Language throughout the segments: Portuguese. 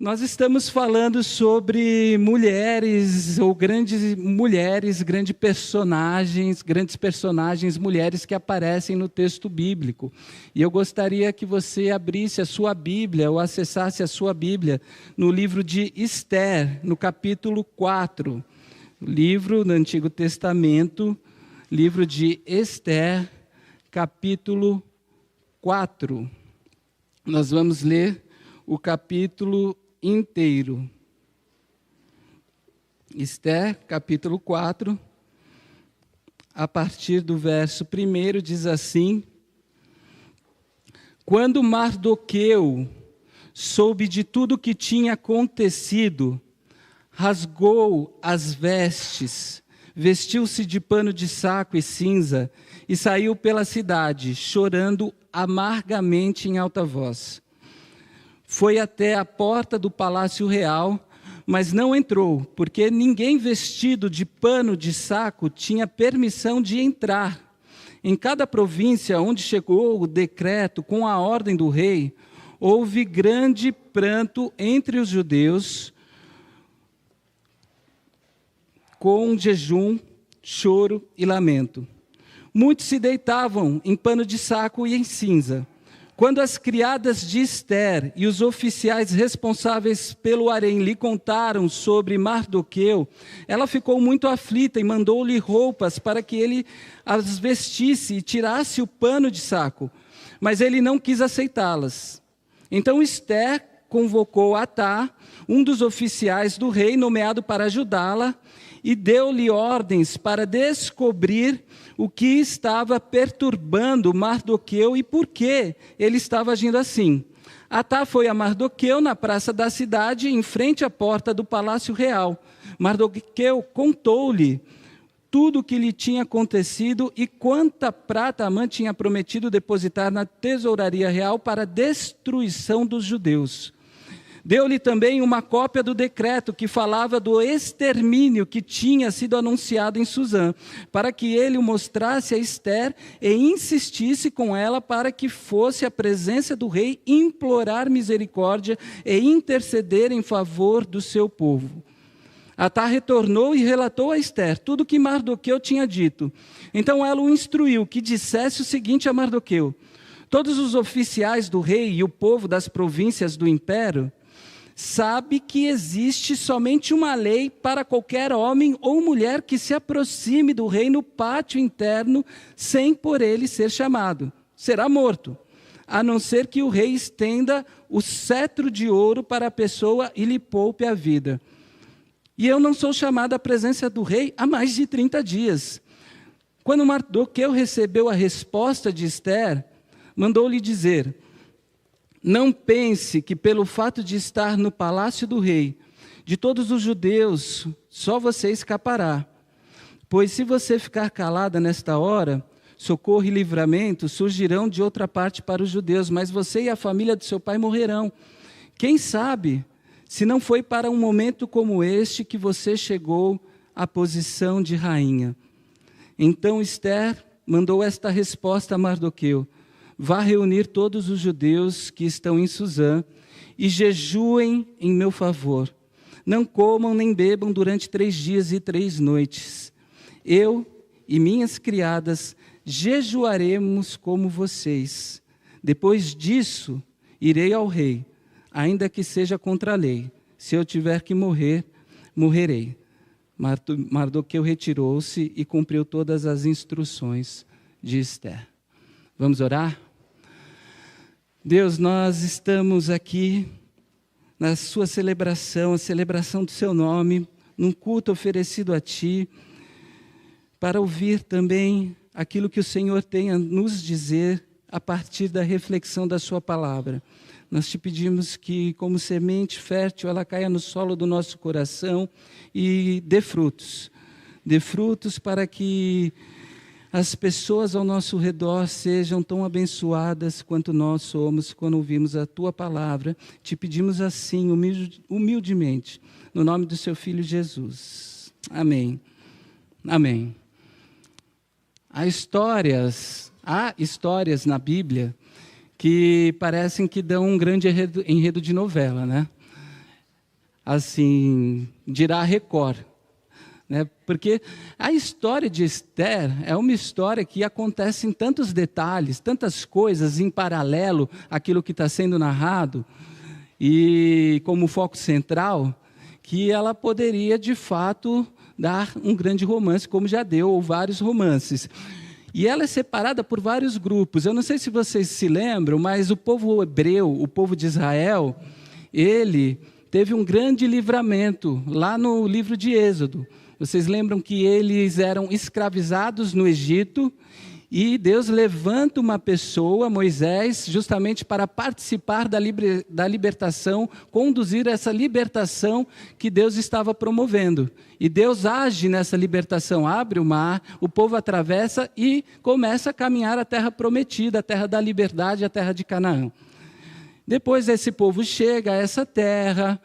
Nós estamos falando sobre mulheres, ou grandes mulheres, grandes personagens, mulheres que aparecem no texto bíblico. E eu gostaria que você abrisse a sua Bíblia, ou acessasse a sua Bíblia, no livro de Esther, no capítulo 4. Livro do Antigo Testamento, livro de Esther, capítulo 4. Nós vamos ler o capítulo inteiro. Esther, capítulo 4, a partir do verso 1, diz assim: Quando Mardoqueu soube de tudo o que tinha acontecido, rasgou as vestes, vestiu-se de pano de saco e cinza, e saiu pela cidade, chorando amargamente em alta voz. Foi até a porta do palácio real, mas não entrou, porque ninguém vestido de pano de saco tinha permissão de entrar. Em cada província onde chegou o decreto com a ordem do rei, houve grande pranto entre os judeus, com jejum, choro e lamento. Muitos se deitavam em pano de saco e em cinza. Quando as criadas de Esther e os oficiais responsáveis pelo harém lhe contaram sobre Mardoqueu, ela ficou muito aflita e mandou-lhe roupas para que ele as vestisse e tirasse o pano de saco. Mas ele não quis aceitá-las. Então Esther convocou Atá, um dos oficiais do rei, nomeado para ajudá-la, e deu-lhe ordens para descobrir o que estava perturbando Mardoqueu e por que ele estava agindo assim. Atá foi a Mardoqueu na praça da cidade, em frente à porta do palácio real. Mardoqueu contou-lhe tudo o que lhe tinha acontecido e quanta prata Amã tinha prometido depositar na tesouraria real para a destruição dos judeus. Deu-lhe também uma cópia do decreto que falava do extermínio que tinha sido anunciado em Suzã, para que ele o mostrasse a Esther e insistisse com ela para que fosse à presença do rei implorar misericórdia e interceder em favor do seu povo. Atá retornou e relatou a Esther tudo o que Mardoqueu tinha dito. Então ela o instruiu que dissesse o seguinte a Mardoqueu: todos os oficiais do rei e o povo das províncias do império sabe que existe somente uma lei para qualquer homem ou mulher que se aproxime do rei no pátio interno sem por ele ser chamado. Será morto, a não ser que o rei estenda o cetro de ouro para a pessoa e lhe poupe a vida. E eu não sou chamado à presença do rei há mais de 30 dias. Quando Mardoqueu recebeu a resposta de Esther, mandou-lhe dizer: não pense que pelo fato de estar no palácio do rei, de todos os judeus, só você escapará. Pois se você ficar calada nesta hora, socorro e livramento surgirão de outra parte para os judeus, mas você e a família do seu pai morrerão. Quem sabe, se não foi para um momento como este que você chegou à posição de rainha. Então Esther mandou esta resposta a Mardoqueu: vá reunir todos os judeus que estão em Suzã e jejuem em meu favor. Não comam nem bebam durante 3 dias e 3 noites. Eu e minhas criadas jejuaremos como vocês. Depois disso, irei ao rei, ainda que seja contra a lei. Se eu tiver que morrer, morrerei. Mardoqueu retirou-se e cumpriu todas as instruções de Esther. Vamos orar? Deus, nós estamos aqui na sua celebração, a celebração do seu nome, num culto oferecido a Ti, para ouvir também aquilo que o Senhor tem a nos dizer a partir da reflexão da sua palavra. Nós te pedimos que, como semente fértil, ela caia no solo do nosso coração e dê frutos para que as pessoas ao nosso redor sejam tão abençoadas quanto nós somos quando ouvimos a Tua palavra. Te pedimos assim, humildemente, no nome do Seu Filho Jesus. Amém. Amém. Há histórias na Bíblia que parecem que dão um grande enredo de novela, né? assim, dirá Record. Né? Porque a história de Esther é uma história que acontece em tantos detalhes, tantas coisas em paralelo àquilo que está sendo narrado, e como foco central, que ela poderia, de fato, dar um grande romance, como já deu, ou vários romances. E ela é separada por vários grupos. Eu não sei se vocês se lembram, mas o povo hebreu, o povo de Israel, ele teve um grande livramento lá no livro de Êxodo. Vocês lembram que eles eram escravizados no Egito e Deus levanta uma pessoa, Moisés, justamente para participar da libertação, conduzir essa libertação que Deus estava promovendo. E Deus age nessa libertação, abre o mar, o povo atravessa e começa a caminhar a terra prometida, a terra da liberdade, a terra de Canaã. Depois esse povo chega a essa terra,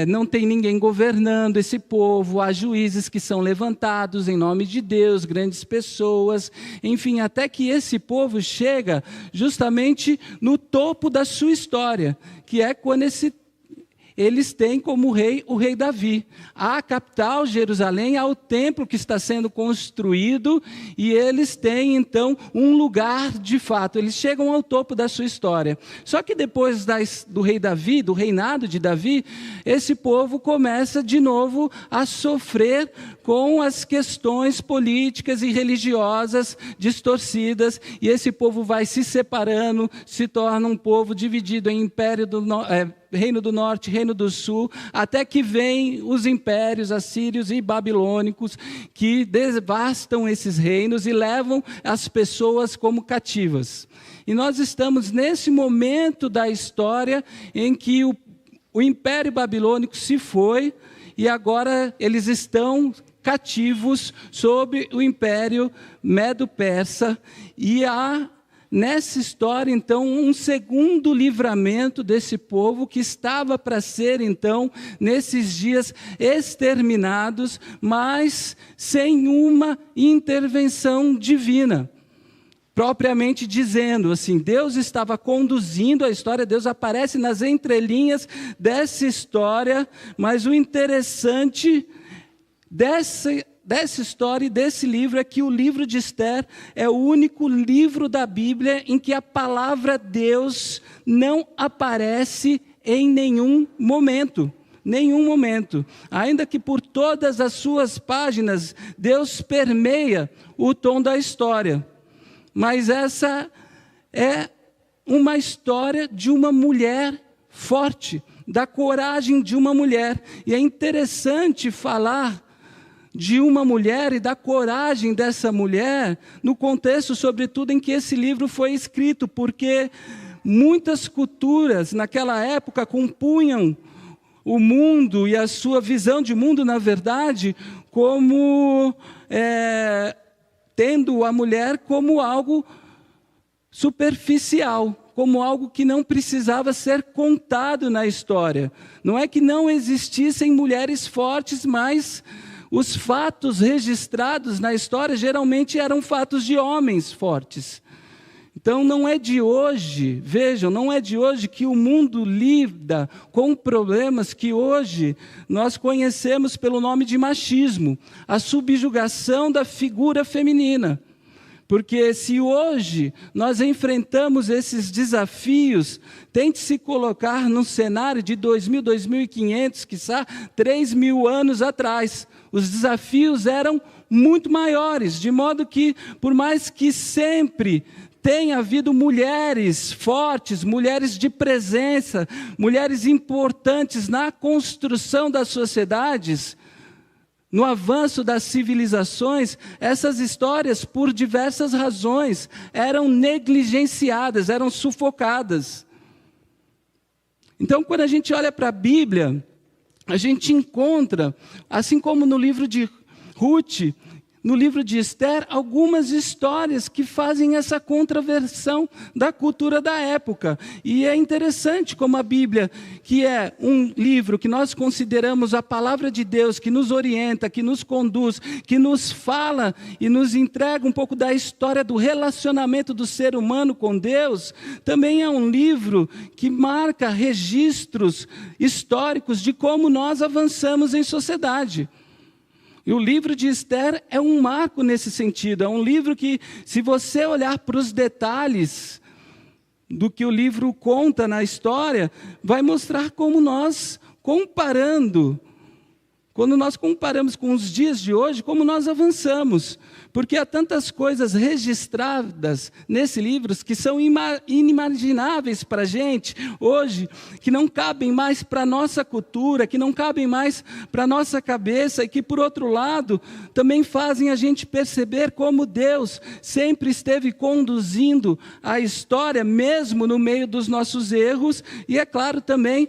não tem ninguém governando esse povo, há juízes que são levantados em nome de Deus, grandes pessoas, enfim, até que esse povo chega justamente no topo da sua história, que é quando eles têm como rei o rei Davi. A capital, Jerusalém, há o templo que está sendo construído e eles têm, então, um lugar de fato. Eles chegam ao topo da sua história. Só que depois do rei Davi, do reinado de Davi, esse povo começa de novo a sofrer com as questões políticas e religiosas distorcidas, e esse povo vai se separando, se torna um povo dividido em Reino do Norte, Reino do Sul, até que vêm os impérios assírios e babilônicos, que devastam esses reinos e levam as pessoas como cativas. E nós estamos nesse momento da história em que o Império Babilônico se foi, e agora eles estão cativos sob o Império Medo-Persa, e há nessa história, então, um segundo livramento desse povo que estava para ser, então, nesses dias exterminados, mas sem uma intervenção divina. Propriamente dizendo, assim, Deus estava conduzindo a história, Deus aparece nas entrelinhas dessa história, mas o interessante dessa história e desse livro é que o livro de Esther é o único livro da Bíblia em que a palavra Deus não aparece em nenhum momento. Nenhum momento. Ainda que por todas as suas páginas, Deus permeia o tom da história. Mas essa é uma história de uma mulher forte, da coragem de uma mulher. E é interessante falar de uma mulher e da coragem dessa mulher no contexto, sobretudo, em que esse livro foi escrito, porque muitas culturas naquela época compunham o mundo e a sua visão de mundo, na verdade, como tendo a mulher como algo superficial, como algo que não precisava ser contado na história. Não é que não existissem mulheres fortes, mas os fatos registrados na história geralmente eram fatos de homens fortes. Então não é de hoje, vejam, não é de hoje que o mundo lida com problemas que hoje nós conhecemos pelo nome de machismo, a subjugação da figura feminina. Porque se hoje nós enfrentamos esses desafios, tente se colocar num cenário de 2.000, 2.500, quiçá 3.000 anos atrás. Os desafios eram muito maiores, de modo que, por mais que sempre tenha havido mulheres fortes, mulheres de presença, mulheres importantes na construção das sociedades, no avanço das civilizações, essas histórias, por diversas razões, eram negligenciadas, eram sufocadas. Então, quando a gente olha para a Bíblia, a gente encontra, assim como no livro de Ruth, no livro de Esther algumas histórias que fazem essa contraversão da cultura da época. E é interessante como a Bíblia, que é um livro que nós consideramos a palavra de Deus, que nos orienta, que nos conduz, que nos fala e nos entrega um pouco da história do relacionamento do ser humano com Deus, também é um livro que marca registros históricos de como nós avançamos em sociedade. E o livro de Esther é um marco nesse sentido, é um livro que, se você olhar para os detalhes do que o livro conta na história, vai mostrar como nós, quando nós comparamos com os dias de hoje, como nós avançamos. Porque há tantas coisas registradas nesse livro que são inimagináveis para a gente hoje, que não cabem mais para a nossa cultura, que não cabem mais para a nossa cabeça e que, por outro lado, também fazem a gente perceber como Deus sempre esteve conduzindo a história, mesmo no meio dos nossos erros e, é claro, também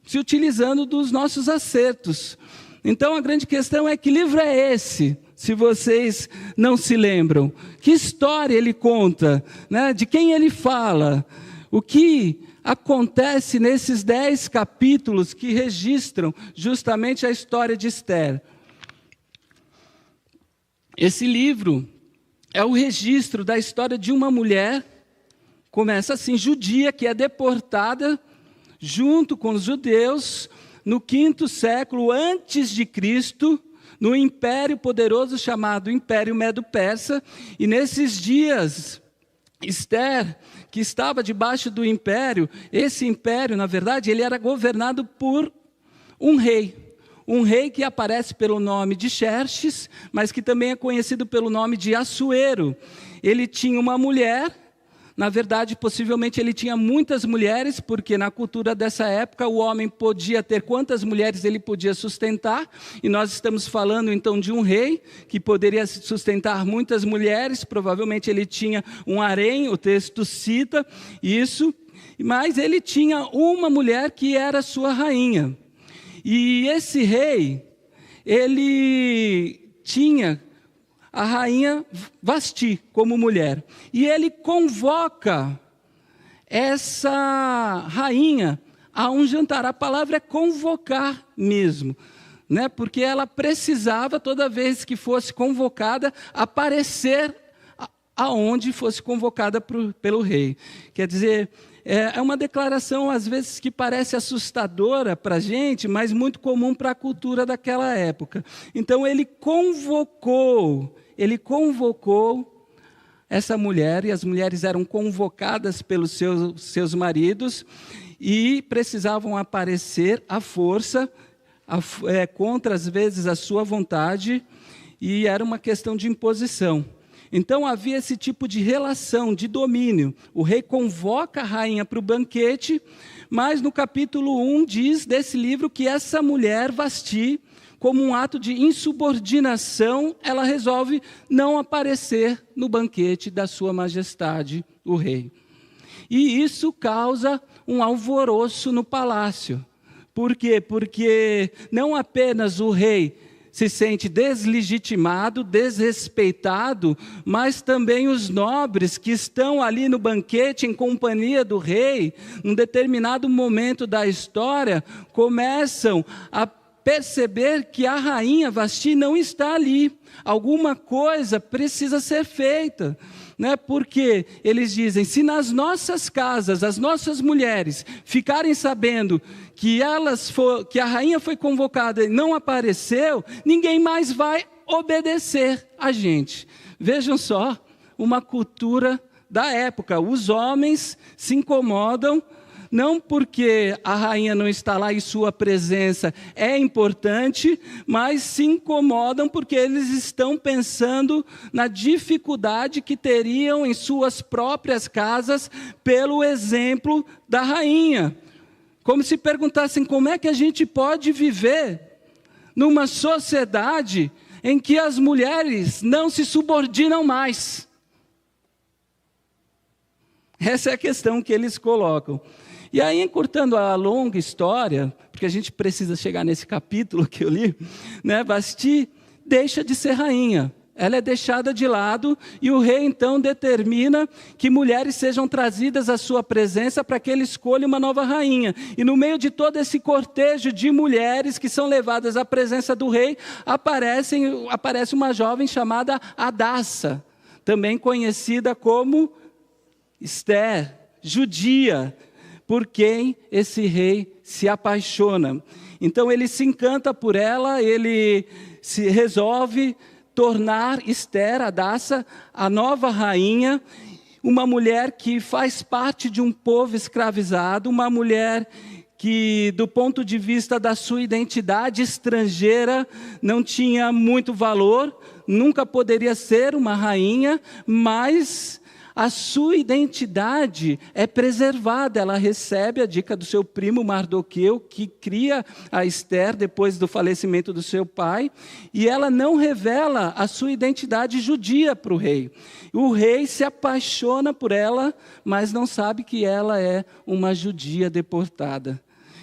se utilizando dos nossos acertos. Então, a grande questão é: que livro é esse? Se vocês não se lembram, que história ele conta, né? De quem ele fala, o que acontece nesses 10 capítulos que registram justamente a história de Esther. Esse livro é o registro da história de uma mulher, começa assim, judia, que é deportada junto com os judeus no 5º século antes de Cristo, no império poderoso chamado Império Medo-Persa. E nesses dias, Esther, que estava debaixo do império, esse império, na verdade, ele era governado por um rei que aparece pelo nome de Xerxes, mas que também é conhecido pelo nome de Assuero. Ele tinha uma mulher. Na verdade, possivelmente ele tinha muitas mulheres, porque na cultura dessa época o homem podia ter quantas mulheres ele podia sustentar, e nós estamos falando então de um rei que poderia sustentar muitas mulheres. Provavelmente ele tinha um harém, o texto cita isso, mas ele tinha uma mulher que era sua rainha. E esse rei, ele tinha a rainha Vasti como mulher. E ele convoca essa rainha a um jantar. A palavra é convocar mesmo, né? Porque ela precisava, toda vez que fosse convocada, aparecer aonde fosse convocada pelo rei. Quer dizer, é uma declaração, às vezes, que parece assustadora para a gente, mas muito comum para a cultura daquela época. Então, ele convocou essa mulher, e as mulheres eram convocadas pelos seus maridos, e precisavam aparecer à força, contra, às vezes, a sua vontade, e era uma questão de imposição. Então havia esse tipo de relação, de domínio. O rei convoca a rainha para o banquete, mas no capítulo 1 diz desse livro que essa mulher, Vasti, como um ato de insubordinação, ela resolve não aparecer no banquete da sua majestade, o rei. E isso causa um alvoroço no palácio. Por quê? Porque não apenas o rei se sente deslegitimado, desrespeitado, mas também os nobres que estão ali no banquete em companhia do rei, num determinado momento da história, começam a perceber que a rainha Vasti não está ali. Alguma coisa precisa ser feita, né? Porque eles dizem: se nas nossas casas as nossas mulheres ficarem sabendo que a rainha foi convocada e não apareceu, ninguém mais vai obedecer a gente. Vejam só, uma cultura da época. Os homens se incomodam, não porque a rainha não está lá e sua presença é importante, mas se incomodam porque eles estão pensando na dificuldade que teriam em suas próprias casas pelo exemplo da rainha. Como se perguntassem: como é que a gente pode viver numa sociedade em que as mulheres não se subordinam mais? Essa é a questão que eles colocam. E aí, encurtando a longa história, porque a gente precisa chegar nesse capítulo que eu li, né? Vasti deixa de ser rainha. Ela é deixada de lado e o rei então determina que mulheres sejam trazidas à sua presença para que ele escolha uma nova rainha. E no meio de todo esse cortejo de mulheres que são levadas à presença do rei, aparece uma jovem chamada Hadassa, também conhecida como Esther, judia, por quem esse rei se apaixona. Então ele se encanta por ela, ele se resolve tornar Esther, Hadassa, a nova rainha, uma mulher que faz parte de um povo escravizado, uma mulher que, do ponto de vista da sua identidade estrangeira, não tinha muito valor, nunca poderia ser uma rainha, mas a sua identidade é preservada. Ela recebe a dica do seu primo Mardoqueu, que cria a Esther depois do falecimento do seu pai, e ela não revela a sua identidade judia para o rei. O rei se apaixona por ela, mas não sabe que ela é uma judia deportada.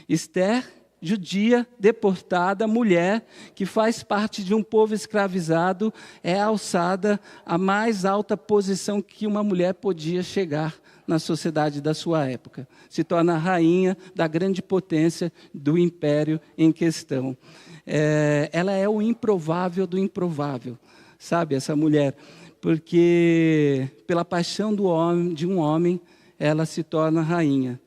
Esther, judia, deportada, mulher, que faz parte de um povo escravizado, é alçada à mais alta posição que uma mulher podia chegar na sociedade da sua época. Se torna a rainha da grande potência do império em questão. Ela é o improvável do improvável, sabe, essa mulher, porque pela paixão de um homem, ela se torna rainha.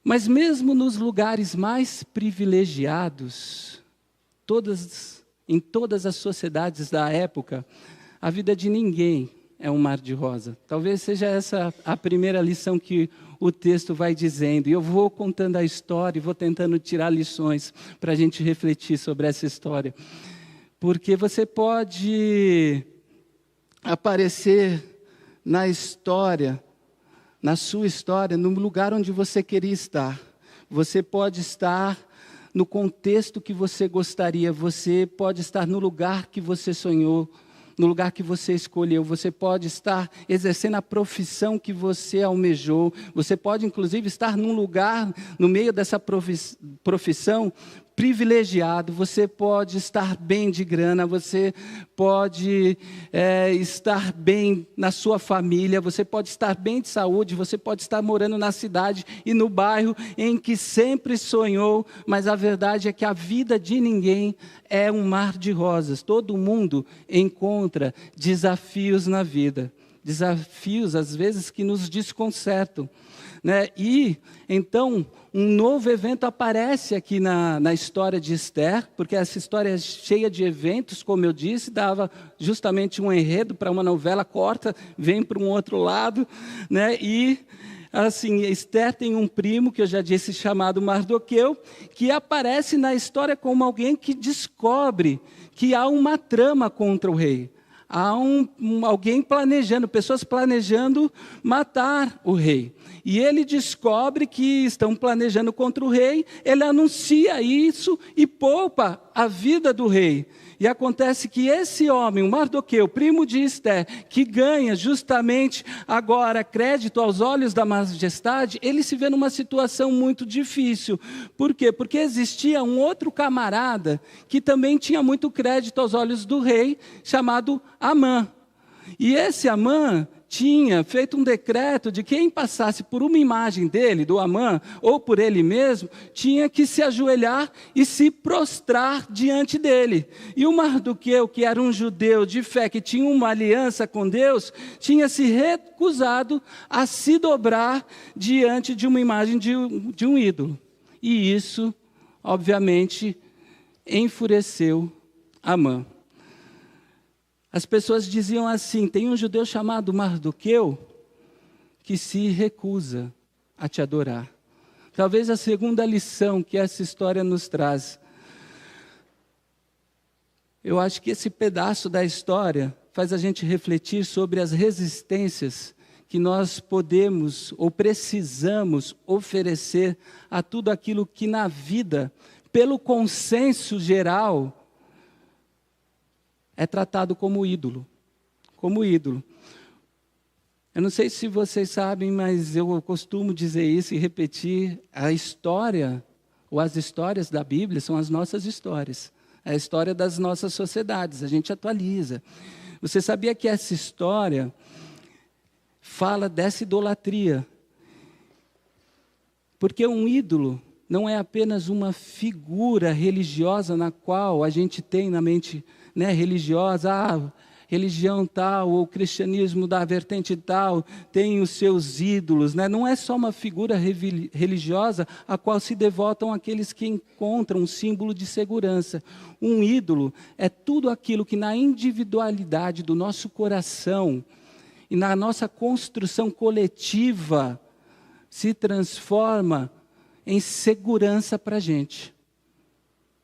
Mas mesmo nos lugares mais privilegiados, em todas as sociedades da época, a vida de ninguém é um mar de rosa. Talvez seja essa a primeira lição que o texto vai dizendo. E eu vou contando a história e vou tentando tirar lições para a gente refletir sobre essa história. Porque você pode aparecer na história, na sua história, no lugar onde você queria estar. Você pode estar no contexto que você gostaria, você pode estar no lugar que você sonhou, no lugar que você escolheu, você pode estar exercendo a profissão que você almejou, você pode inclusive estar num lugar, no meio dessa profissão, privilegiado, você pode estar bem de grana, você pode estar bem na sua família, você pode estar bem de saúde, você pode estar morando na cidade e no bairro em que sempre sonhou, mas a verdade é que a vida de ninguém é um mar de rosas. Todo mundo encontra desafios na vida, desafios às vezes que nos desconcertam, né? E então um novo evento aparece aqui na história de Esther, porque essa história é cheia de eventos, como eu disse, dava justamente um enredo para uma novela, corta, vem para um outro lado, né? E assim, Esther tem um primo, que eu já disse, chamado Mardoqueu, que aparece na história como alguém que descobre que há uma trama contra o rei. Há alguém planejando, pessoas planejando matar o rei. E ele descobre que estão planejando contra o rei, ele anuncia isso e poupa a vida do rei. E acontece que esse homem, o Mardoqueu, primo de Esther, que ganha justamente agora crédito aos olhos da majestade, ele se vê numa situação muito difícil. Por quê? Porque existia um outro camarada que também tinha muito crédito aos olhos do rei, chamado Amã. E esse Amã tinha feito um decreto de quem passasse por uma imagem dele, do Amã, ou por ele mesmo, tinha que se ajoelhar e se prostrar diante dele. E o Mardoqueu, que era um judeu de fé, que tinha uma aliança com Deus, tinha se recusado a se dobrar diante de uma imagem de um ídolo. E isso, obviamente, enfureceu Amã. As pessoas diziam assim: tem um judeu chamado Mardoqueu que se recusa a te adorar. Talvez a segunda lição que essa história nos traz. Eu acho que esse pedaço da história faz a gente refletir sobre as resistências que nós podemos ou precisamos oferecer a tudo aquilo que na vida, pelo consenso geral, é tratado como ídolo. Como ídolo. Eu não sei se vocês sabem, mas eu costumo dizer isso e repetir: a história, ou as histórias da Bíblia, são as nossas histórias. É a história das nossas sociedades, a gente atualiza. Você sabia que essa história fala dessa idolatria? Porque um ídolo não é apenas uma figura religiosa na qual a gente tem na mente, né, religiosa, religião tal, ou cristianismo da vertente tal, tem os seus ídolos, né? Não é só uma figura religiosa a qual se devotam aqueles que encontram um símbolo de segurança. Um ídolo é tudo aquilo que na individualidade do nosso coração e na nossa construção coletiva se transforma em segurança para a gente.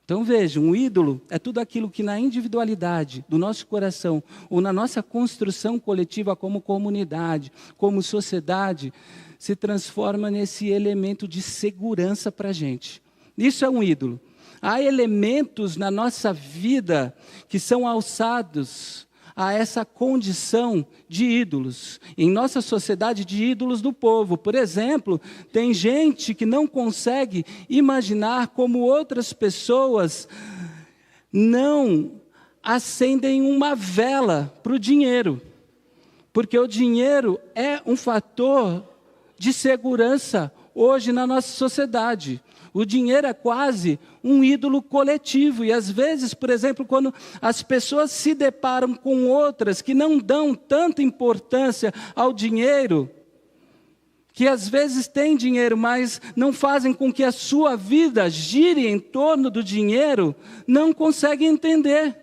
Então veja, um ídolo é tudo aquilo que na individualidade do nosso coração, ou na nossa construção coletiva como comunidade, como sociedade, se transforma nesse elemento de segurança para a gente. Isso é um ídolo. Há elementos na nossa vida que são alçados a essa condição de ídolos. Em nossa sociedade, de ídolos do povo. Por exemplo, tem gente que não consegue imaginar como outras pessoas não acendem uma vela para o dinheiro. Porque o dinheiro é um fator de segurança hoje na nossa sociedade. O dinheiro é quase um ídolo coletivo. E às vezes, por exemplo, quando as pessoas se deparam com outras que não dão tanta importância ao dinheiro, que às vezes têm dinheiro, mas não fazem com que a sua vida gire em torno do dinheiro, não conseguem entender.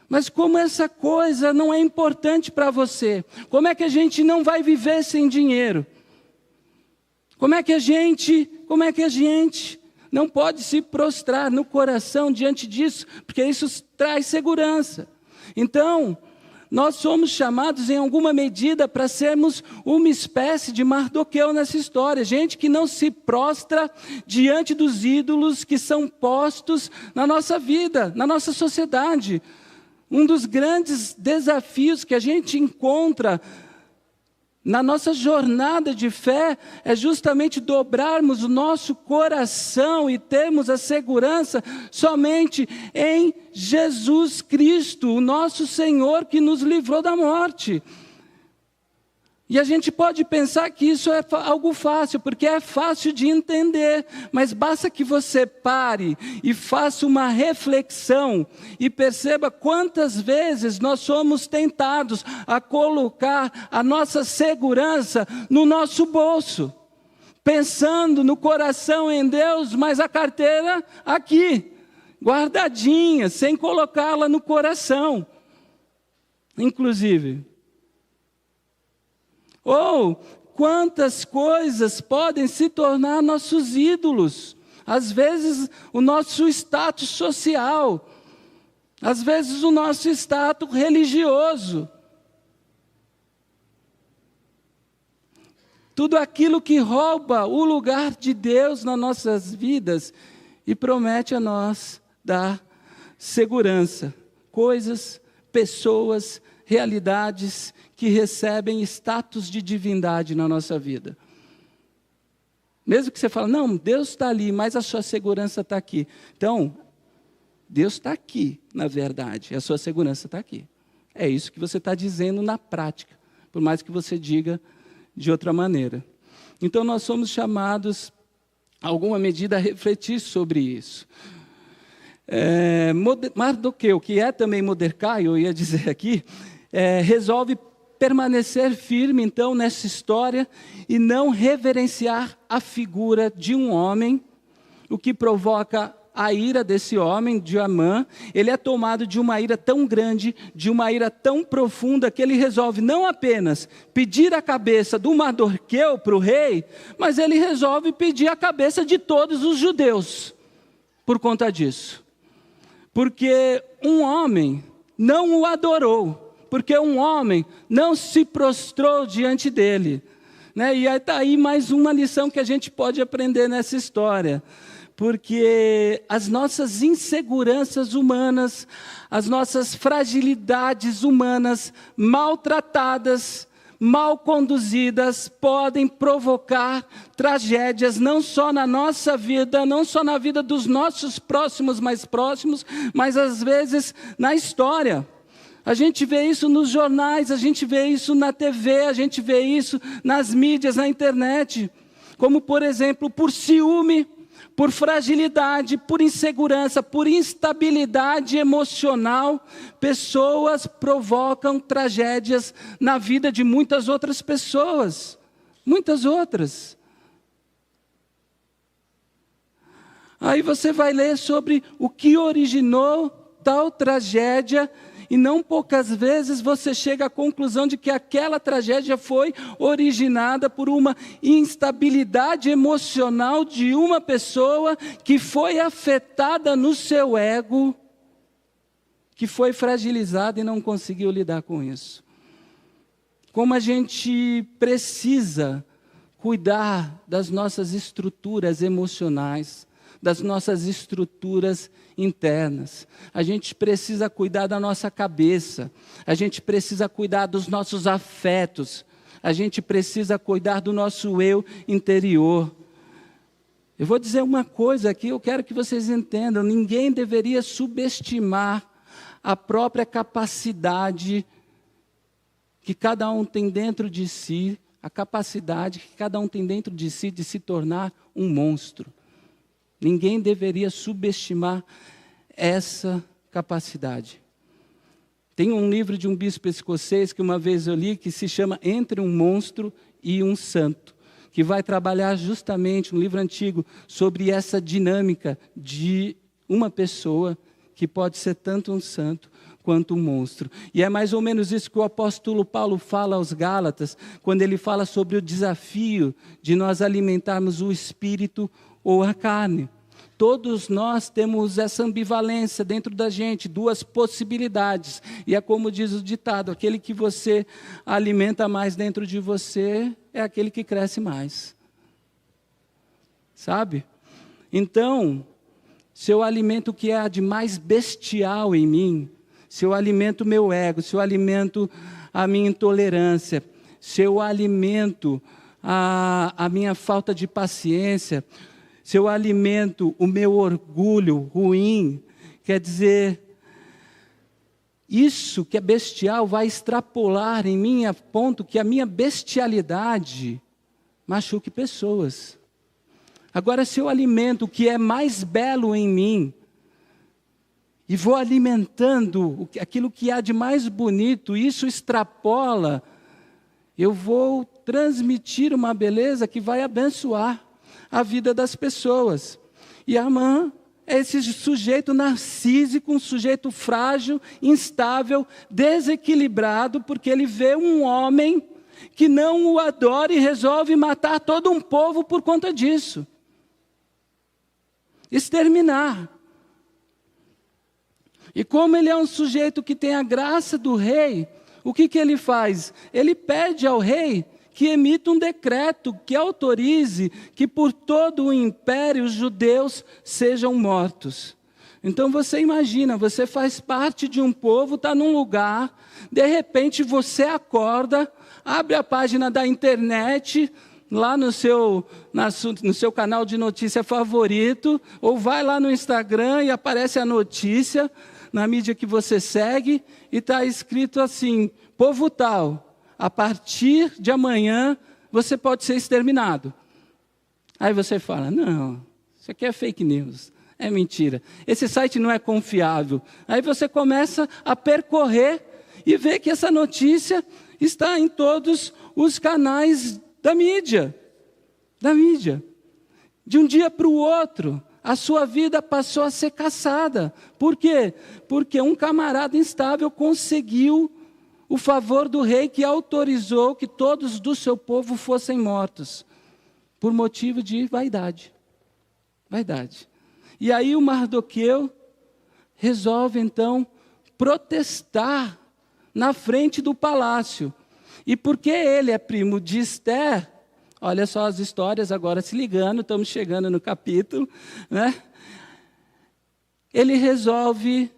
Mas como essa coisa não é importante para você? Como é que a gente não vai viver sem dinheiro? Como é que a gente não pode se prostrar no coração diante disso? Porque isso traz segurança. Então, nós somos chamados em alguma medida para sermos uma espécie de Mardoqueu nessa história. Gente que não se prostra diante dos ídolos que são postos na nossa vida, na nossa sociedade. Um dos grandes desafios que a gente encontra na nossa jornada de fé é justamente dobrarmos o nosso coração e termos a segurança somente em Jesus Cristo, o nosso Senhor que nos livrou da morte. E a gente pode pensar que isso é algo fácil, porque é fácil de entender, mas basta que você pare e faça uma reflexão e perceba quantas vezes nós somos tentados a colocar a nossa segurança no nosso bolso, pensando no coração em Deus, mas a carteira aqui, guardadinha, sem colocá-la no coração, inclusive. Ou quantas coisas podem se tornar nossos ídolos. Às vezes o nosso status social, às vezes o nosso status religioso. Tudo aquilo que rouba o lugar de Deus nas nossas vidas e promete a nós dar segurança. Coisas, pessoas, realidades que recebem status de divindade na nossa vida. Mesmo que você fale, não, Deus está ali, mas a sua segurança está aqui. Então, Deus está aqui, na verdade, e a sua segurança está aqui. É isso que você está dizendo na prática, por mais que você diga de outra maneira. Então, nós somos chamados, a alguma medida, a refletir sobre isso. Mardoqueu, que é também Mordecai, eu ia dizer aqui, resolve permanecer firme, então, nessa história e não reverenciar a figura de um homem, o que provoca a ira desse homem, de Amã. Ele é tomado de uma ira tão grande, de uma ira tão profunda, que ele resolve não apenas pedir a cabeça do Mardoqueu para o rei, mas ele resolve pedir a cabeça de todos os judeus, por conta disso. Porque um homem não o adorou, porque um homem não se prostrou diante dele. Né? E está aí mais uma lição que a gente pode aprender nessa história. Porque as nossas inseguranças humanas, as nossas fragilidades humanas maltratadas, mal conduzidas podem provocar tragédias, não só na nossa vida, não só na vida dos nossos próximos, mais próximos, mas às vezes na história. A gente vê isso nos jornais, a gente vê isso na TV, a gente vê isso nas mídias, na internet. Como, por exemplo, por ciúme, por fragilidade, por insegurança, por instabilidade emocional, pessoas provocam tragédias na vida de muitas outras pessoas. Muitas outras. Aí você vai ler sobre o que originou tal tragédia, e não poucas vezes você chega à conclusão de que aquela tragédia foi originada por uma instabilidade emocional de uma pessoa que foi afetada no seu ego, que foi fragilizada e não conseguiu lidar com isso. Como a gente precisa cuidar das nossas estruturas emocionais, das nossas estruturas internas. A gente precisa cuidar da nossa cabeça, a gente precisa cuidar dos nossos afetos, a gente precisa cuidar do nosso eu interior. Eu vou dizer uma coisa aqui, eu quero que vocês entendam, ninguém deveria subestimar a própria capacidade que cada um tem dentro de si, a capacidade que cada um tem dentro de si de se tornar um monstro. Ninguém deveria subestimar essa capacidade. Tem um livro de um bispo escocês que uma vez eu li, que se chama Entre um Monstro e um Santo, que vai trabalhar justamente, um livro antigo, sobre essa dinâmica de uma pessoa que pode ser tanto um santo quanto um monstro. E é mais ou menos isso que o apóstolo Paulo fala aos Gálatas, quando ele fala sobre o desafio de nós alimentarmos o espírito ou a carne. Todos nós temos essa ambivalência dentro da gente, duas possibilidades. E é como diz o ditado, aquele que você alimenta mais dentro de você é aquele que cresce mais. Sabe? Então, se eu alimento o que há de mais bestial em mim, se eu alimento o meu ego, se eu alimento a minha intolerância, se eu alimento a minha falta de paciência, se eu alimento o meu orgulho ruim, quer dizer, isso que é bestial vai extrapolar em mim a ponto que a minha bestialidade machuque pessoas. Agora, se eu alimento o que é mais belo em mim, e vou alimentando aquilo que há de mais bonito, isso extrapola, eu vou transmitir uma beleza que vai abençoar a vida das pessoas. E Amã é esse sujeito narcísico, um sujeito frágil, instável, desequilibrado, porque ele vê um homem que não o adora e resolve matar todo um povo por conta disso. Exterminar. E como ele é um sujeito que tem a graça do rei, o que ele faz? Ele pede ao rei que emita um decreto que autorize que por todo o império os judeus sejam mortos. Então você imagina, você faz parte de um povo, está num lugar, de repente você acorda, abre a página da internet, lá no seu canal de notícia favorito, ou vai lá no Instagram e aparece a notícia, na mídia que você segue, e está escrito assim, povo tal, a partir de amanhã, você pode ser exterminado. Aí você fala, não, isso aqui é fake news, é mentira. Esse site não é confiável. Aí você começa a percorrer e vê que essa notícia está em todos os canais da mídia. De um dia para o outro, a sua vida passou a ser caçada. Por quê? Porque um camarada instável conseguiu o favor do rei que autorizou que todos do seu povo fossem mortos, por motivo de vaidade. E aí o Mardoqueu resolve então protestar na frente do palácio. E porque ele é primo de Esther, olha só as histórias agora se ligando, estamos chegando no capítulo, né? Ele resolve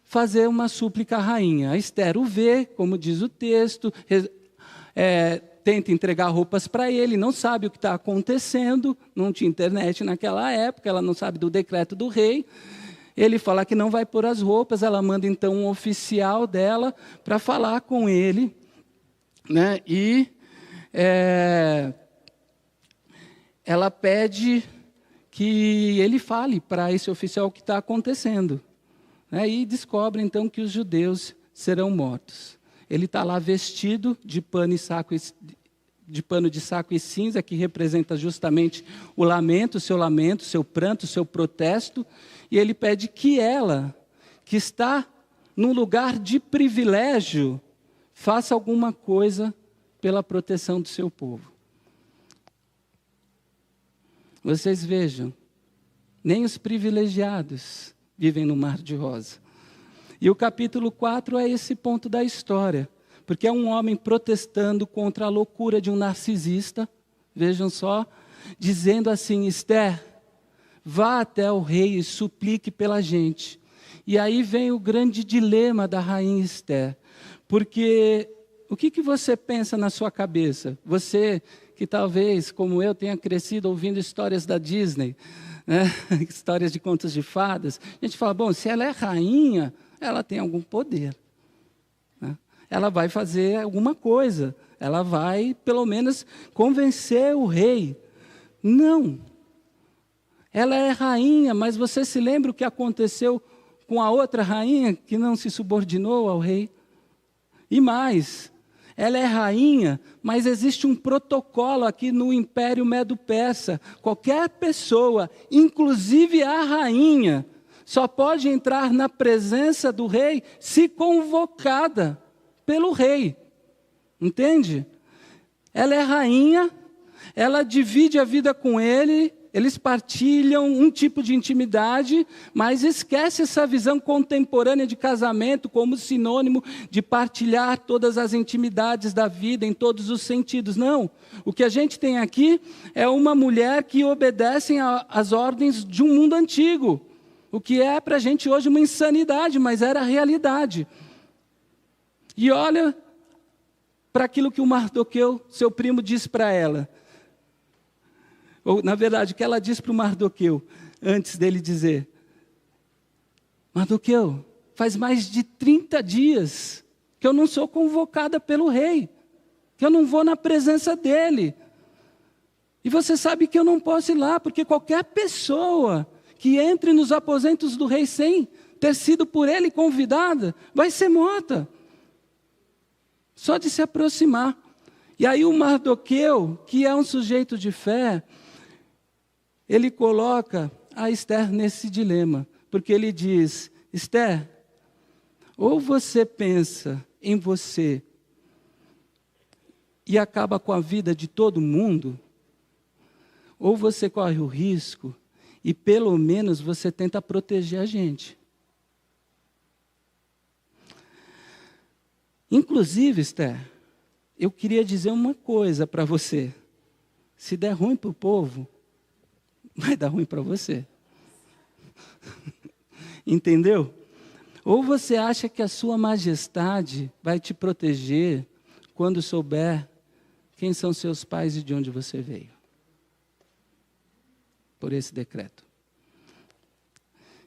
fazer uma súplica à rainha. A Esther o vê, como diz o texto, tenta entregar roupas para ele, não sabe o que está acontecendo, não tinha internet naquela época, ela não sabe do decreto do rei. Ele fala que não vai pôr as roupas, ela manda então um oficial dela para falar com ele, né? E ela pede que ele fale para esse oficial o que está acontecendo, né? E descobre então que os judeus serão mortos. Ele está lá vestido de pano de saco e cinza, que representa justamente o lamento, seu pranto, seu protesto. E ele pede que ela, que está num lugar de privilégio, faça alguma coisa pela proteção do seu povo. Vocês vejam, nem os privilegiados vivem no mar de rosa. E o capítulo 4 é esse ponto da história, porque é um homem protestando contra a loucura de um narcisista, vejam só, dizendo assim: Esther, vá até o rei e suplique pela gente. E aí vem o grande dilema da rainha Esther, porque o que você pensa na sua cabeça? Você que talvez, como eu, tenha crescido ouvindo histórias da Disney, né? Histórias de contos de fadas, a gente fala, bom, se ela é rainha, ela tem algum poder, né? Ela vai fazer alguma coisa, ela vai, pelo menos, convencer o rei. Não. Ela é rainha, mas você se lembra o que aconteceu com a outra rainha que não se subordinou ao rei? E mais, ela é rainha, mas existe um protocolo aqui no Império Medo-Persa. Qualquer pessoa, inclusive a rainha, só pode entrar na presença do rei se convocada pelo rei. Entende? Ela é rainha, ela divide a vida com ele, eles partilham um tipo de intimidade, mas esquece essa visão contemporânea de casamento como sinônimo de partilhar todas as intimidades da vida em todos os sentidos. Não. O que a gente tem aqui é uma mulher que obedece às ordens de um mundo antigo, o que é para a gente hoje uma insanidade, mas era a realidade. E olha para aquilo que o Mardoqueu, seu primo, diz para ela. Ou, na verdade, o que ela diz para o Mardoqueu, antes dele dizer: Mardoqueu, faz mais de 30 dias que eu não sou convocada pelo rei, que eu não vou na presença dele. E você sabe que eu não posso ir lá, porque qualquer pessoa que entre nos aposentos do rei sem ter sido por ele convidada, vai ser morta. Só de se aproximar. E aí o Mardoqueu, que é um sujeito de fé, ele coloca a Esther nesse dilema, porque ele diz: Esther, ou você pensa em você e acaba com a vida de todo mundo, ou você corre o risco e pelo menos você tenta proteger a gente. Inclusive, Esther, eu queria dizer uma coisa para você. Se der ruim para o povo, vai dar ruim para você. Entendeu? Ou você acha que a sua majestade vai te proteger quando souber quem são seus pais e de onde você veio. Por esse decreto.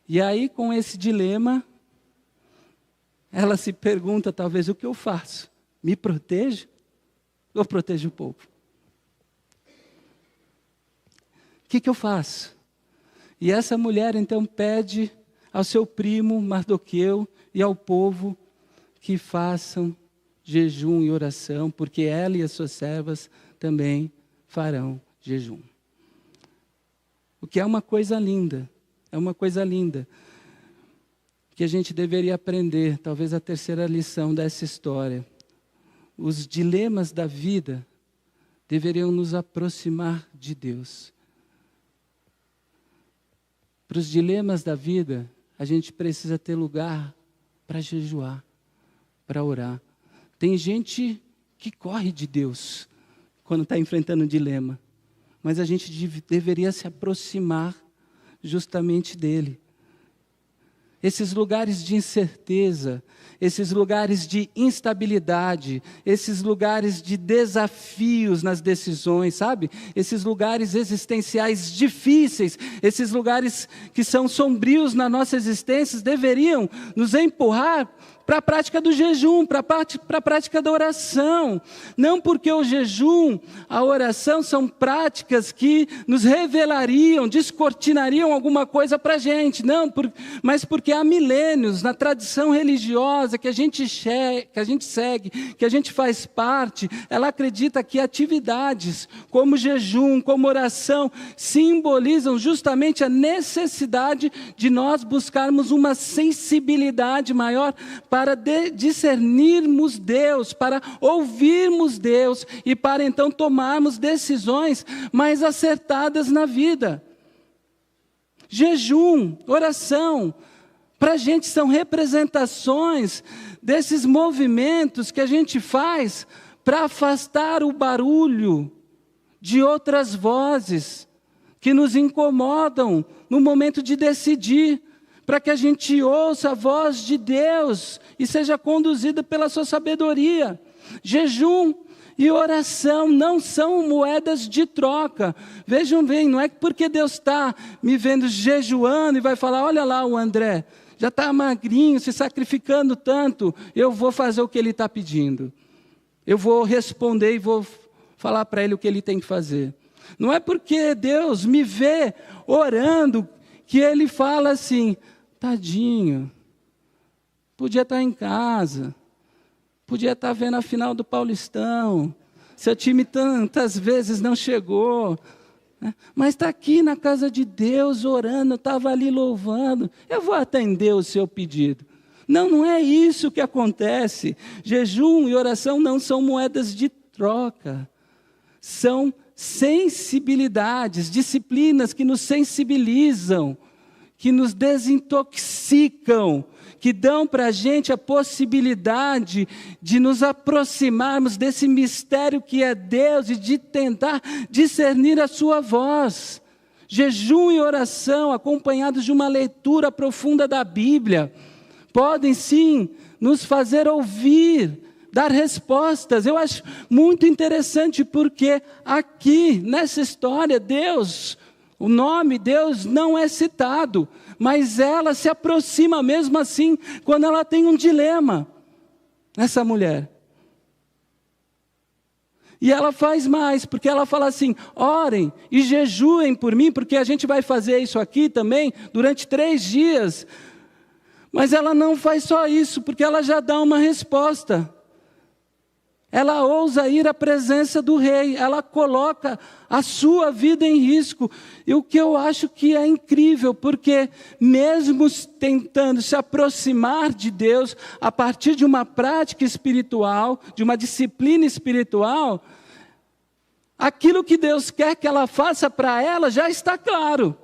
E aí, com esse dilema, ela se pergunta, talvez, o que eu faço? Me protejo ou protejo o povo? O que eu faço? E essa mulher, então, pede ao seu primo Mardoqueu e ao povo que façam jejum e oração, porque ela e as suas servas também farão jejum. O que é uma coisa linda, que a gente deveria aprender, talvez a terceira lição dessa história. Os dilemas da vida deveriam nos aproximar de Deus. Para os dilemas da vida, a gente precisa ter lugar para jejuar, para orar. Tem gente que corre de Deus quando está enfrentando um dilema, mas a gente deveria se aproximar justamente dele. esses lugares de incerteza, esses lugares de instabilidade, esses lugares de desafios nas decisões, sabe? Esses lugares existenciais difíceis, esses lugares que são sombrios na nossa existência, deveriam nos empurrar para a prática do jejum, para a prática da oração. Não porque o jejum, a oração são práticas que nos revelariam, descortinariam alguma coisa para a gente. Não, mas porque há milênios, na tradição religiosa que a gente segue, que a gente faz parte, ela acredita que atividades como jejum, como oração, simbolizam justamente a necessidade de nós buscarmos uma sensibilidade maior para discernirmos Deus, para ouvirmos Deus e para então tomarmos decisões mais acertadas na vida. Jejum, oração, para a gente são representações desses movimentos que a gente faz para afastar o barulho de outras vozes que nos incomodam no momento de decidir, para que a gente ouça a voz de Deus e seja conduzido pela sua sabedoria. Jejum e oração não são moedas de troca. Vejam bem, não é porque Deus está me vendo jejuando e vai falar, olha lá o André, já está magrinho, se sacrificando tanto, eu vou fazer o que ele está pedindo. Eu vou responder e vou falar para ele o que ele tem que fazer. Não é porque Deus me vê orando que ele fala assim, tadinho, podia estar em casa, podia estar vendo a final do Paulistão, seu time tantas vezes não chegou, né? Mas está aqui na casa de Deus orando, estava ali louvando, eu vou atender o seu pedido. Não, não é isso que acontece. Jejum e oração não são moedas de troca, são sensibilidades, disciplinas que nos sensibilizam, que nos desintoxicam, que dão para a gente a possibilidade de nos aproximarmos desse mistério que é Deus e de tentar discernir a sua voz. Jejum e oração, acompanhados de uma leitura profunda da Bíblia, podem sim nos fazer ouvir, dar respostas. Eu acho muito interessante porque aqui nessa história Deus, o nome Deus não é citado, mas ela se aproxima mesmo assim quando ela tem um dilema, essa mulher. E ela faz mais, porque ela fala assim, orem e jejuem por mim, porque a gente vai fazer isso aqui também durante 3 dias. Mas ela não faz só isso, porque ela já dá uma resposta. Ela ousa ir à presença do rei, ela coloca a sua vida em risco. E o que eu acho que é incrível, porque mesmo tentando se aproximar de Deus, a partir de uma prática espiritual, de uma disciplina espiritual, aquilo que Deus quer que ela faça para ela já está claro.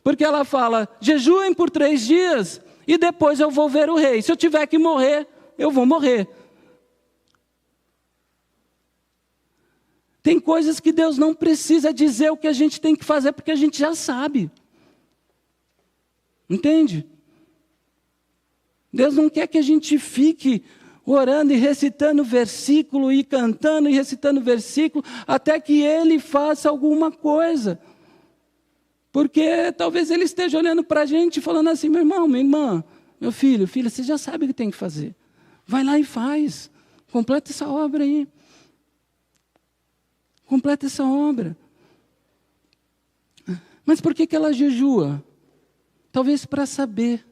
Porque ela fala, jejuem por 3 dias e depois eu vou ver o rei. Se eu tiver que morrer, eu vou morrer. Tem coisas que Deus não precisa dizer o que a gente tem que fazer, porque a gente já sabe. Entende? Deus não quer que a gente fique orando e recitando versículo, e cantando e recitando versículo, até que Ele faça alguma coisa. Porque talvez Ele esteja olhando para a gente e falando assim, meu irmão, minha irmã, meu filho, filha, você já sabe o que tem que fazer. Vai lá e faz. Completa essa obra aí. Completa essa obra. Mas por que ela jejua? Talvez para saber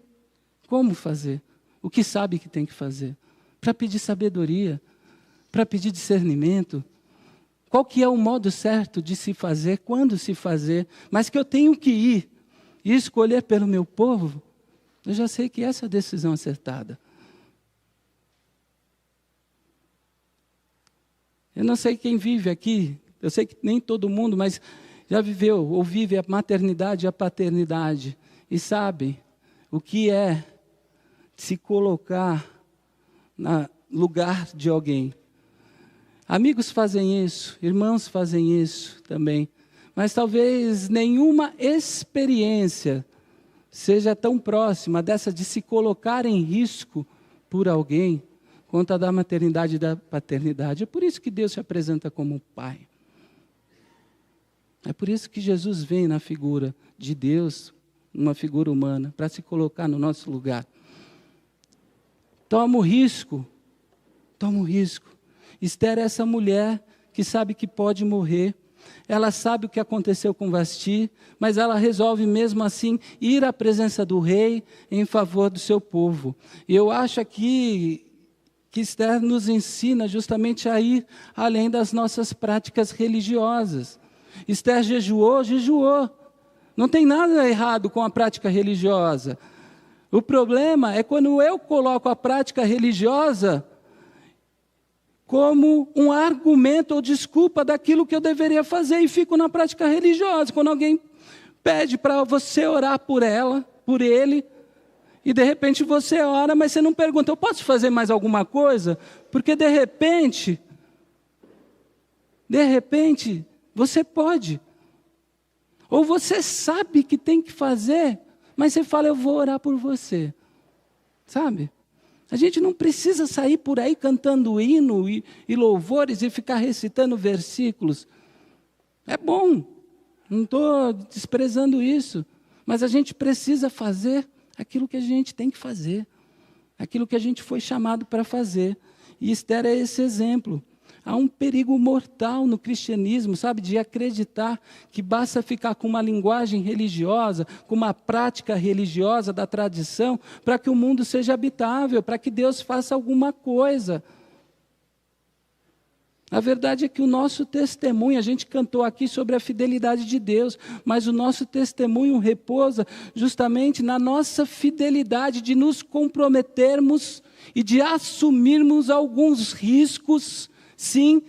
como fazer, o que sabe que tem que fazer, para pedir sabedoria, para pedir discernimento, qual que é o modo certo de se fazer, quando se fazer, mas que eu tenho que ir e escolher pelo meu povo, eu já sei que essa é a decisão acertada. Eu não sei quem vive aqui, eu sei que nem todo mundo, mas já viveu ou vive a maternidade e a paternidade e sabe o que é se colocar no lugar de alguém. Amigos fazem isso, irmãos fazem isso também, mas talvez nenhuma experiência seja tão próxima dessa de se colocar em risco por alguém, quanto a da maternidade e da paternidade. É por isso que Deus se apresenta como Pai. É por isso que Jesus vem na figura de Deus, uma figura humana, para se colocar no nosso lugar. Toma o risco. Toma o risco. Esther é essa mulher que sabe que pode morrer. Ela sabe o que aconteceu com Vasti, mas ela resolve mesmo assim ir à presença do rei em favor do seu povo. E eu acho aqui que Esther nos ensina justamente a ir além das nossas práticas religiosas. Esther jejuou. Não tem nada errado com a prática religiosa. O problema é quando eu coloco a prática religiosa como um argumento ou desculpa daquilo que eu deveria fazer e fico na prática religiosa. Quando alguém pede para você orar por ela, por ele, e de repente você ora, mas você não pergunta, eu posso fazer mais alguma coisa? Porque de repente, você pode. Ou você sabe que tem que fazer, mas você fala, eu vou orar por você. Sabe? A gente não precisa sair por aí cantando hino e louvores e ficar recitando versículos. É bom, não estou desprezando isso, mas a gente precisa fazer aquilo que a gente tem que fazer, aquilo que a gente foi chamado para fazer. E Esther é esse exemplo. Há um perigo mortal no cristianismo, sabe, de acreditar que basta ficar com uma linguagem religiosa, com uma prática religiosa da tradição, para que o mundo seja habitável, para que Deus faça alguma coisa. A verdade é que o nosso testemunho, a gente cantou aqui sobre a fidelidade de Deus, mas o nosso testemunho repousa justamente na nossa fidelidade de nos comprometermos e de assumirmos alguns riscos, sim,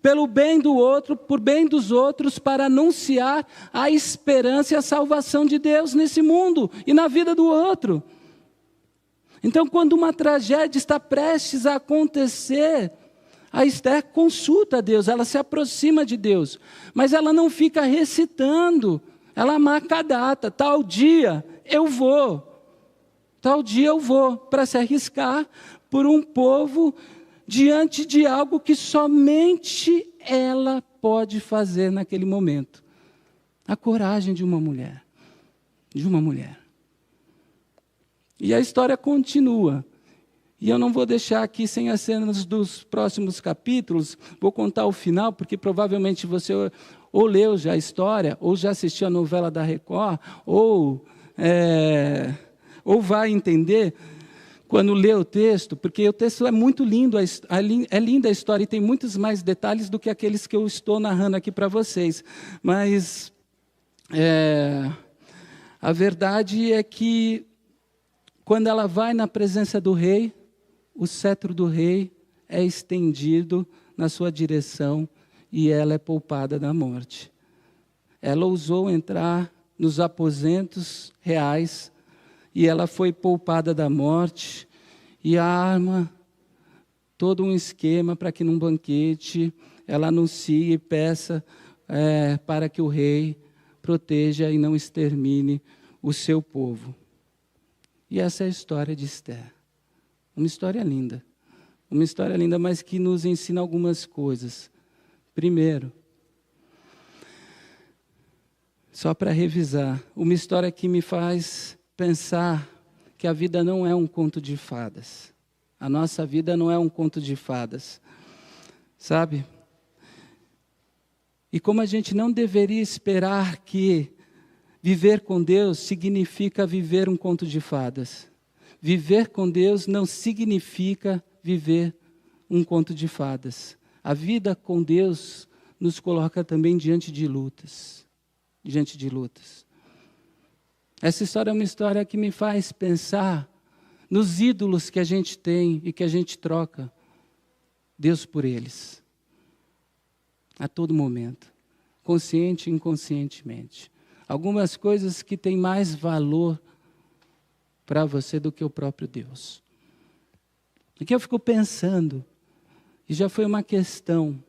pelo bem do outro, por bem dos outros, para anunciar a esperança e a salvação de Deus nesse mundo e na vida do outro. Então, quando uma tragédia está prestes a acontecer, a Esther consulta a Deus, ela se aproxima de Deus, mas ela não fica recitando, ela marca a data, tal dia eu vou, para se arriscar por um povo diante de algo que somente ela pode fazer naquele momento. A coragem de uma mulher. E a história continua. E eu não vou deixar aqui sem as cenas dos próximos capítulos, vou contar o final, porque provavelmente você ou leu já a história, ou já assistiu a novela da Record, ou vai entender quando lê o texto, porque o texto é muito lindo, é linda a história e tem muitos mais detalhes do que aqueles que eu estou narrando aqui para vocês. Mas a verdade é que quando ela vai na presença do rei, o cetro do rei é estendido na sua direção e ela é poupada da morte. Ela ousou entrar nos aposentos reais e ela foi poupada da morte e arma todo um esquema para que num banquete ela anuncie e peça para que o rei proteja e não extermine o seu povo. E essa é a história de Esther. Uma história linda, mas que nos ensina algumas coisas. Primeiro, só para revisar, uma história que me faz pensar que a vida não é um conto de fadas. A nossa vida não é um conto de fadas, sabe? E como a gente não deveria esperar que viver com Deus significa viver um conto de fadas. Viver com Deus não significa viver um conto de fadas. A vida com Deus nos coloca também diante de lutas. Essa história é uma história que me faz pensar nos ídolos que a gente tem e que a gente troca Deus por eles. A todo momento, consciente e inconscientemente. Algumas coisas que têm mais valor para você do que o próprio Deus. Aqui eu fico pensando, e já foi uma questão,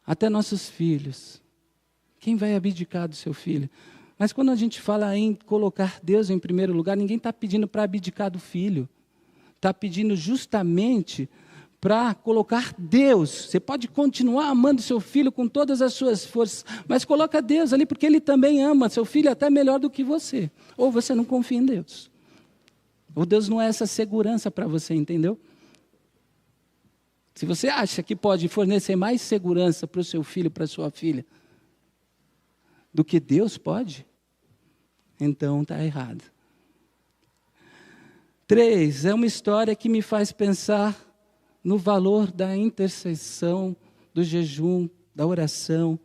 até nossos filhos. Quem vai abdicar do seu filho? Mas quando a gente fala em colocar Deus em primeiro lugar, ninguém está pedindo para abdicar do filho. Está pedindo justamente para colocar Deus. Você pode continuar amando seu filho com todas as suas forças, mas coloca Deus ali, porque Ele também ama seu filho até melhor do que você. Ou você não confia em Deus. Ou Deus não é essa segurança para você, entendeu? Se você acha que pode fornecer mais segurança para o seu filho, para a sua filha, do que Deus pode, então está errado. 3, é uma história que me faz pensar no valor da intercessão, do jejum, da oração.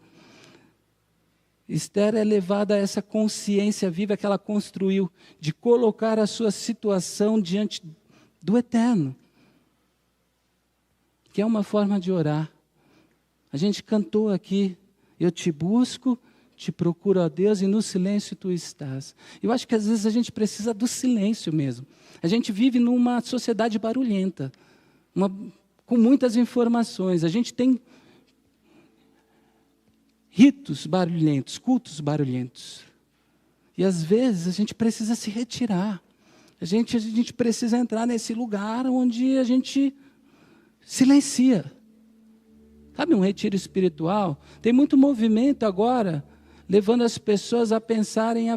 Esther é levada a essa consciência viva que ela construiu, de colocar a sua situação diante do Eterno, que é uma forma de orar. A gente cantou aqui, eu te busco, te procuro, ó Deus, e no silêncio tu estás. Eu acho que às vezes a gente precisa do silêncio mesmo. A gente vive numa sociedade barulhenta, com muitas informações. A gente tem ritos barulhentos, cultos barulhentos. E às vezes a gente precisa se retirar. A gente precisa entrar nesse lugar onde a gente silencia. Sabe, um retiro espiritual? Tem muito movimento agora, levando as pessoas a pensarem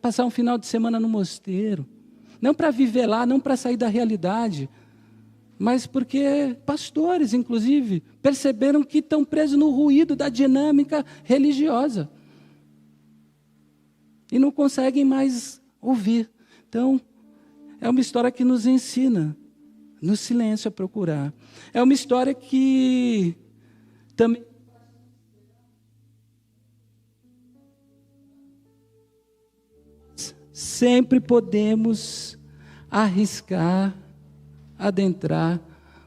passar um final de semana no mosteiro. Não para viver lá, não para sair da realidade, mas porque pastores, inclusive, perceberam que estão presos no ruído da dinâmica religiosa. E não conseguem mais ouvir. Então, é uma história que nos ensina, no silêncio, a procurar. É uma história que também sempre podemos arriscar, adentrar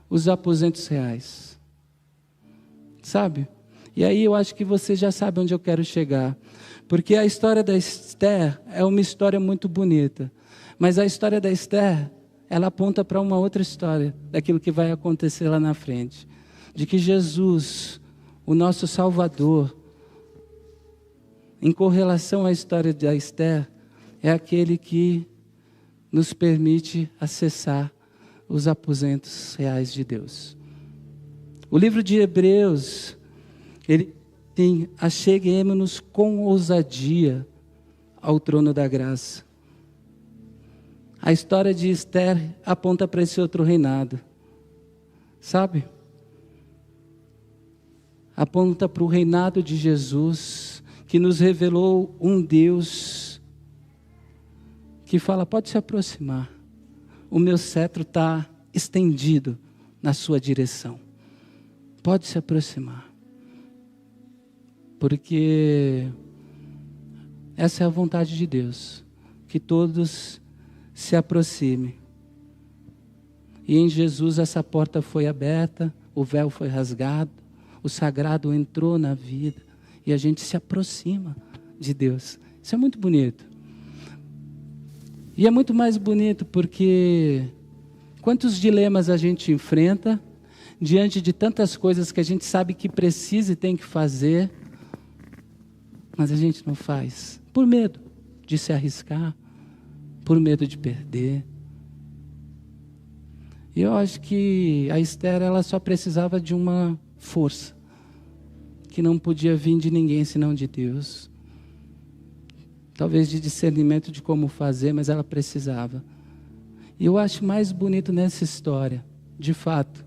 os aposentos reais. Sabe? E aí eu acho que você já sabe onde eu quero chegar. Porque a história da Esther é uma história muito bonita. Mas a história da Esther, ela aponta para uma outra história, daquilo que vai acontecer lá na frente. De que Jesus, o nosso Salvador, em correlação à história da Esther, é aquele que nos permite acessar os aposentos reais de Deus. O livro de Hebreus, ele tem: acheguemo-nos com ousadia ao trono da graça. A história de Esther aponta para esse outro reinado, sabe? Aponta para o reinado de Jesus, que nos revelou um Deus que fala: pode se aproximar, o meu cetro está estendido na sua direção, pode se aproximar, porque essa é a vontade de Deus, que todos se aproximem. E em Jesus essa porta foi aberta, o véu foi rasgado, o sagrado entrou na vida, e a gente se aproxima de Deus. Isso é muito bonito. E é muito mais bonito porque quantos dilemas a gente enfrenta diante de tantas coisas que a gente sabe que precisa e tem que fazer, mas a gente não faz, por medo de se arriscar, por medo de perder. E eu acho que a Esther, ela só precisava de uma força, que não podia vir de ninguém senão de Deus. Talvez de discernimento de como fazer, mas ela precisava. E eu acho mais bonito nessa história, de fato,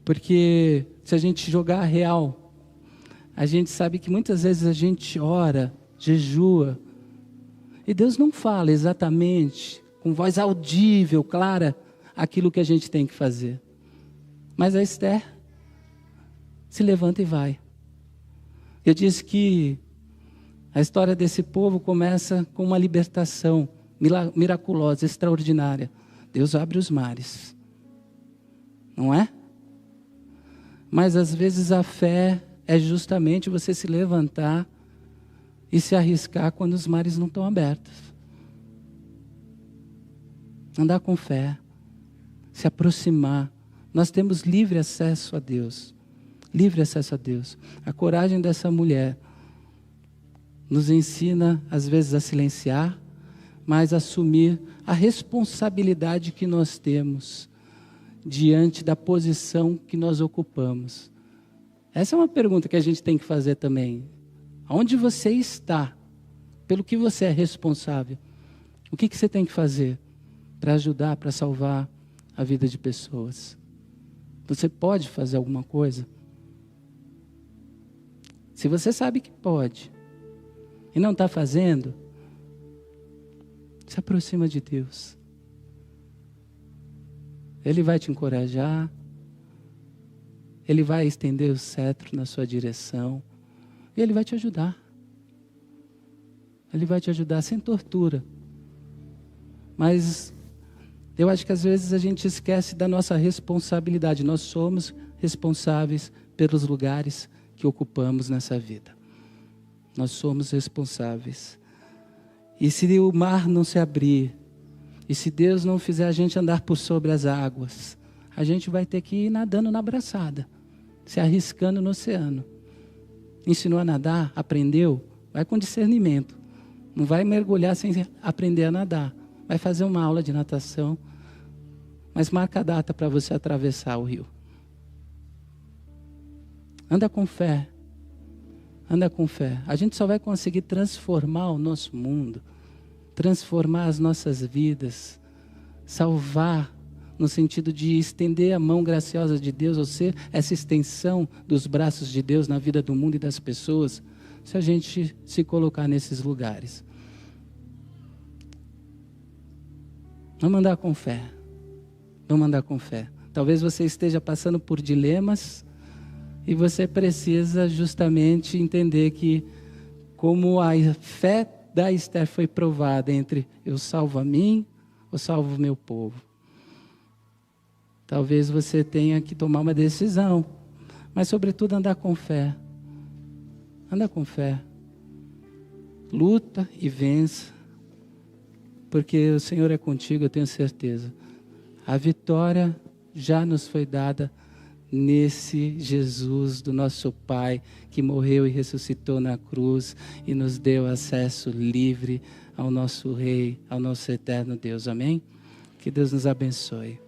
porque se a gente jogar a real, a gente sabe que muitas vezes a gente ora, jejua, e Deus não fala exatamente, com voz audível, clara, aquilo que a gente tem que fazer. Mas a Esther se levanta e vai. Eu disse que a história desse povo começa com uma libertação miraculosa, extraordinária. Deus abre os mares, não é? Mas às vezes a fé é justamente você se levantar e se arriscar quando os mares não estão abertos. Andar com fé, se aproximar. Nós temos livre acesso a Deus. Livre acesso a Deus. A coragem dessa mulher nos ensina, às vezes, a silenciar, mas a assumir a responsabilidade que nós temos diante da posição que nós ocupamos. Essa é uma pergunta que a gente tem que fazer também. Onde você está? Pelo que você é responsável? O que você tem que fazer para ajudar, para salvar a vida de pessoas? Você pode fazer alguma coisa? Se você sabe que pode e não está fazendo, se aproxima de Deus. Ele vai te encorajar, Ele vai estender o cetro na sua direção, e Ele vai te ajudar. Ele vai te ajudar sem tortura. Mas eu acho que às vezes a gente esquece da nossa responsabilidade. Nós somos responsáveis pelos lugares que ocupamos nessa vida. Nós somos responsáveis. E se o mar não se abrir, e se Deus não fizer a gente andar por sobre as águas, a gente vai ter que ir nadando na braçada, se arriscando no oceano. Ensinou a nadar, aprendeu, vai com discernimento. Não vai mergulhar sem aprender a nadar. Vai fazer uma aula de natação, mas marca a data para você atravessar o rio. Anda com fé. Anda com fé. A gente só vai conseguir transformar o nosso mundo, transformar as nossas vidas, salvar no sentido de estender a mão graciosa de Deus, ou ser essa extensão dos braços de Deus na vida do mundo e das pessoas, se a gente se colocar nesses lugares. Vamos andar com fé. Vamos andar com fé. Talvez você esteja passando por dilemas e você precisa justamente entender que, como a fé da Esther foi provada entre eu salvo a mim ou salvo o meu povo. Talvez você tenha que tomar uma decisão, mas sobretudo andar com fé. Anda com fé. Luta e vença, porque o Senhor é contigo, eu tenho certeza. A vitória já nos foi dada nesse Jesus do nosso Pai, que morreu e ressuscitou na cruz e nos deu acesso livre ao nosso Rei, ao nosso eterno Deus. Amém? Que Deus nos abençoe.